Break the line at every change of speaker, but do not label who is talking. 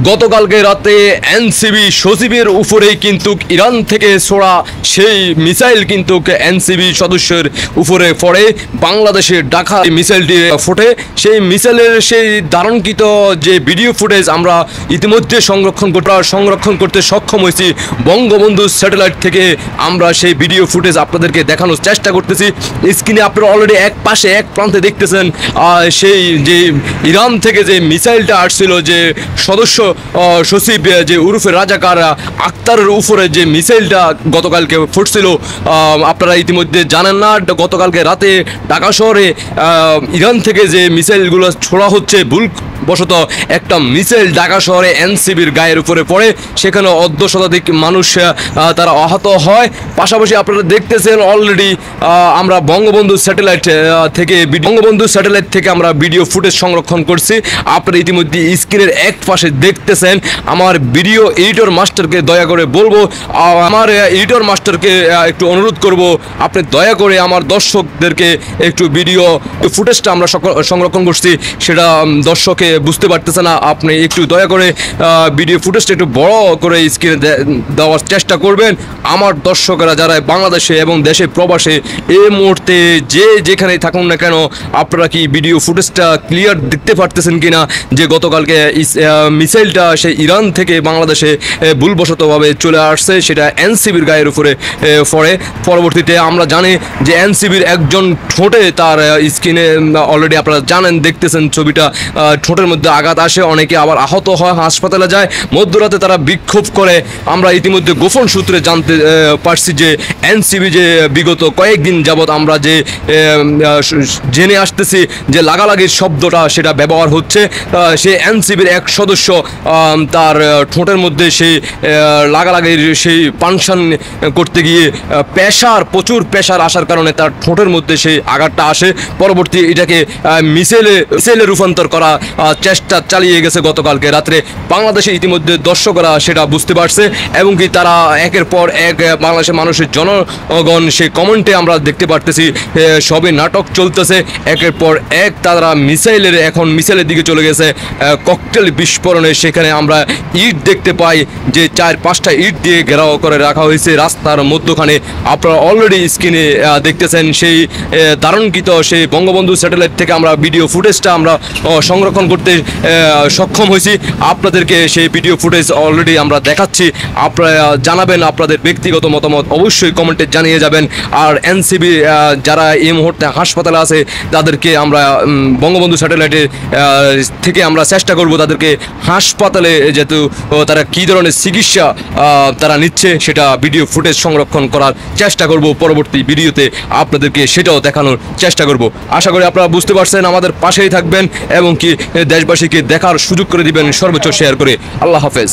গতকালকে রাতে এনসিবি সচিবের উপরেই কিন্তু ইরান থেকে ছোড়া সেই মিসাইল কিন্তু এনসিবি সদস্যের উপরে পড়ে বাংলাদেশের ঢাকা মিসাইলটি ফোটে। সেই মিসাইলের সেই ধারণকৃত যে ভিডিও ফুটেজ আমরা ইতিমধ্যে সংরক্ষণ করতে সক্ষম হয়েছি বঙ্গবন্ধু স্যাটেলাইট থেকে। আমরা সেই ভিডিও ফুটেজ আপনাদেরকে দেখানোর চেষ্টা করতেছি। স্ক্রিনে আপনারা অলরেডি এক প্রান্তে দেখতেছেন সেই যে ইরান থেকে যে মিসাইলটা আসছিল, যে সদস্য সচিব যে উরুফে রাজাকার আক্তারের উপরে যে মিসাইলটা গতকালকে ফুটছিল, আপনারা ইতিমধ্যে জানেন না। গতকালকে রাতে ঢাকা শহরে ইরান থেকে যে মিসাইলগুলো ছোড়া হচ্ছে, ভুলবশত একটা মিসাইল ঢাকা শহরে এনসিবির গায়ের উপরে পড়ে, সেখানে অর্ধ শতাধিক মানুষ তারা আহত হয়। পাশাপাশি আপনারা দেখতেছেন অলরেডি আমরা বঙ্গবন্ধু স্যাটেলাইট থেকে আমরা ভিডিও ফুটেজ সংরক্ষণ করছি। আপনারা ইতিমধ্যে স্ক্রিনের এক পাশে দেখতেছেন। আমার ভিডিও এডিটর মাস্টারকে দয়া করে বলবো, আমার এডিটর মাস্টারকে একটু অনুরোধ করব, আপনি দয়া করে আমার দর্শকদেরকে একটু ভিডিও ফুটেজটা আমরা সংরক্ষণ করছি, সেটা দর্শকে বুঝতে পারতেছে না। আপনি একটু দয়া করে ভিডিও ফুটেজটা একটু বড় করে স্ক্রিনে দেওয়ার চেষ্টা করবেন। আমার দর্শকেরা যারা বাংলাদেশে এবং দেশে প্রবাসে এই মুহূর্তে যেখানেই থাকুন না কেন, আপনারা কি ভিডিও ফুটেজটা ক্লিয়ার দেখতে পারতেছেন কিনা, যে গতকালকে মিসাইলটা সেই ইরান থেকে বাংলাদেশে ভুলবশতভাবে চলে আসছে, সেটা এনসিবির গায়ের উপরে পড়ে। পরবর্তীতে আমরা জানি যে এনসিবির একজন ঠোঁটে তার স্কিনে অলরেডি আপনারা জানেন, দেখতেছেন ছবিটা, ঠোঁটের মধ্যে আঘাত আসে, অনেকে আবার আহত হয়, হাসপাতালে যায়। মধ্যরাতে তারা বিক্ষোভ করে। আমরা ইতিমধ্যে গোপন সূত্রে জানতে পারছি যে এনসিবি যে বিগত কয়েকদিন যাবৎ আমরা যে জেনে আসতেছি যে লাগালাগির শব্দটা সেটা ব্যবহার হচ্ছে, সে এনসিবির এক সদস্য তার ঠোঁটের মধ্যে সেই লাগালাগির সেই পানশান করতে গিয়ে প্রচুর প্রেশার আসার কারণে তার ঠোঁটের মধ্যে সেই আঘাতটা আসে। পরবর্তী এটাকে মিসাইলে রূপান্তর করা চেষ্টা চালিয়ে গেছে গতকালকে রাত্রে। বাংলাদেশে ইতিমধ্যে দর্শকরা সেটা বুঝতে পারছে এবং কি তারা একের পর এক বাংলাদেশের মানুষের জনগণ সেই কমেন্টে আমরা দেখতে পারতেছি সবে নাটক চলতেছে। একের পর এক তারা মিসাইলের দিকে চলে গেছে, ককটেল বিস্ফোরণে সেখানে আমরা ইট দেখতে পাই যে 4-5টা ইট দিয়ে ঘেরাও করে রাখা হয়েছে রাস্তার মধ্যখানে। আপনারা অলরেডি স্ক্রিনে দেখতেছেন সেই ধারণকৃত সেই বঙ্গবন্ধু স্যাটেলাইট থেকে আমরা ভিডিও ফুটেজটা আমরা সংরক্ষণ করতে সক্ষম হয়েছি। আপনাদেরকে সেই ভিডিও ফুটেজ অলরেডি আমরা দেখাচ্ছি। আপনারা জানাবেন আপনাদের ব্যক্তিগত মতামত, অবশ্যই কমেন্টে জানিয়ে যাবেন। আর এনসিবি যারা এই মুহূর্তে হাসপাতালে আছে তাদেরকে আমরা বঙ্গবন্ধু স্যাটেলাইটের থেকে আমরা চেষ্টা করব তাদেরকে হাসপাতালে যেহেতু তারা কী ধরনের চিকিৎসা তারা নিচ্ছে সেটা ভিডিও ফুটেজ সংরক্ষণ করার চেষ্টা করব। পরবর্তী ভিডিওতে আপনাদেরকে সেটাও দেখানোর চেষ্টা করব। আশা করি আপনারা বুঝতে পারছেন, আমাদের পাশেই থাকবেন এবং কি দেশবাসীকে দেখার সুযোগ করে দিবেন, সর্বোচ্চ শেয়ার করে। আল্লাহ হাফেজ।